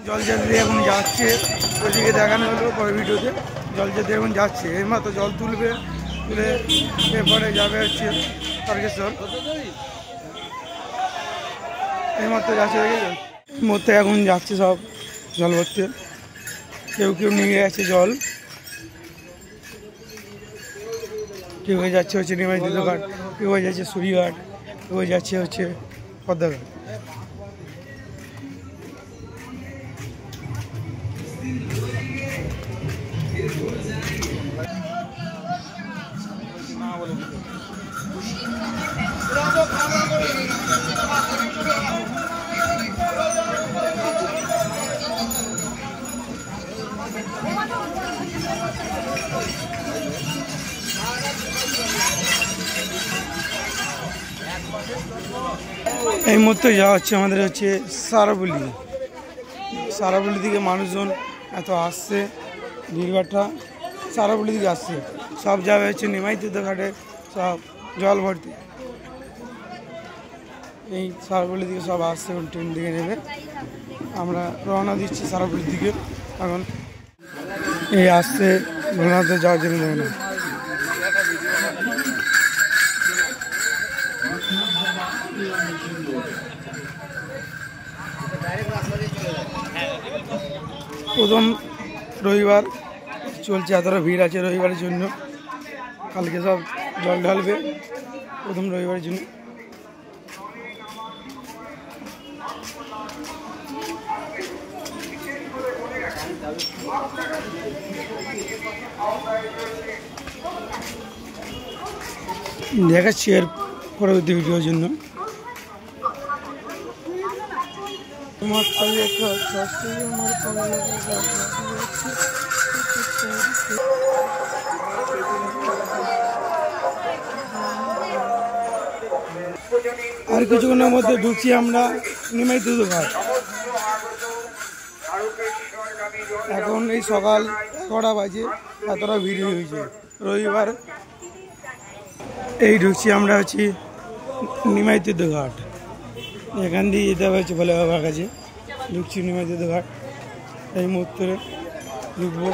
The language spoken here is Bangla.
জলযাত্রী এখন যাচ্ছে, ওদিকে দেখানো হলো পরে ভিডিওতে। জলযাত্রী এখন যাচ্ছে, এইমাত্র জল তুলবে, তুলে এরপরে যাবে হচ্ছে তারকেশ্বর। এইমাত্র যাচ্ছে, দেখে মধ্যে এখন যাচ্ছে সব জল ভরতে। কেউ কেউ নিয়ে গেছে জল, কেউ হয়ে যাচ্ছে হচ্ছে নিমাইতি ঘাট, কেউ হয়ে যাচ্ছে সুরিঘাট, কেউ হয়ে যাচ্ছে হচ্ছে পদ্মাঘাট। এই মুহূর্তে যাওয়া হচ্ছে আমাদের হচ্ছে সারাবলি। সারাবলি থেকে মানুষজন এত আসছে, ভিড়ভাট্টা সারাবলি থেকে আসছে, সব যাবে হচ্ছে নিমাইতি ঘাটে সব জল ভর্তি। এই সারাবলি থেকে সব আসছে, ট্রেন দিকে নেবে। আমরা রওনা দিচ্ছি সারাবলির দিকে। এখন এই আসছে ভোলানাথে যাওয়ার জন্য দেবে না। প্রথম রবিবার চলছে, এতটা ভিড় আছে রবিবারের জন্য। কালকে সব জল ঢালবে প্রথম রবিবারের জন্য। দেখাচ্ছি এর পরবর্তী ভিডিওর জন্য। তোমার আর কিছুক্ষণের মধ্যে ঢুকছি আমরা নিমাইতি ঘাট। এখন এই সকাল 11টা বাজে, এতটা ভিড় হয়েছে রবিবার। এই ঢুকছি আমরা হচ্ছি নিমাইতি ঘাট। এখান দিয়ে যেতে হবে হচ্ছে ভোলে বাবার কাছে। ঢুকছি নিমাইতি ঘাট, এই মুহূর্তে ঢুকবো।